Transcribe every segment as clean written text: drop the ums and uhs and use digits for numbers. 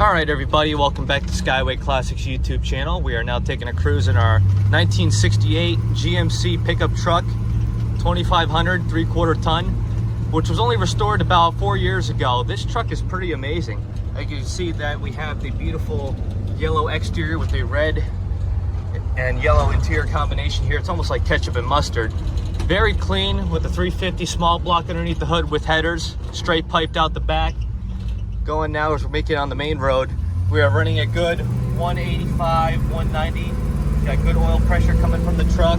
All right, everybody, welcome back to Skyway Classics YouTube channel. We are now taking a cruise in our 1968 GMC pickup truck, 2500 3/4 ton, which was only restored about 4 years ago. This truck is pretty amazing. As you can see that we have the beautiful yellow exterior with a red and yellow interior combination here. It's almost like ketchup and mustard. Very clean with a 350 small block underneath the hood with headers, straight piped out the back. Going now as we're making it on the main road. We are running a good 185, 190. Got good oil pressure coming from the truck.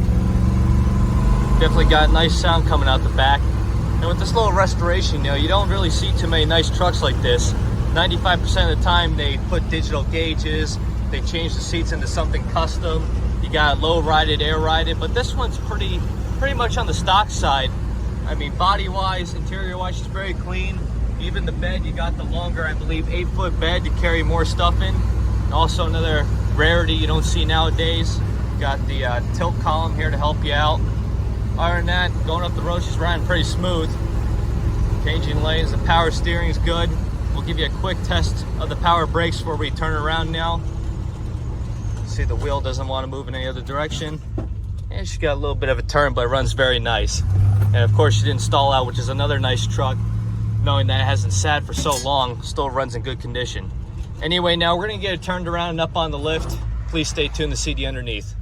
Definitely got nice sound coming out the back. And with this little restoration, you don't really see too many nice trucks like this. 95% of the time they put digital gauges, they change the seats into something custom. You got low rided, air rided, but this one's pretty much on the stock side. I mean, body wise, interior wise, she's very clean. Even the bed, you got the longer, I believe, 8-foot bed to carry more stuff in. And also another rarity you don't see nowadays. Got the tilt column here to help you out. Other than that, going up the road, she's riding pretty smooth. Changing lanes, the power steering is good. We'll give you a quick test of the power brakes before we turn around now. See, the wheel doesn't want to move in any other direction. And she's got a little bit of a turn, but it runs very nice. And of course, she didn't stall out, which is another nice truck. Knowing that it hasn't sat for so long, still runs in good condition. Anyway, now we're gonna get it turned around and up on the lift. Please stay tuned to see the underneath.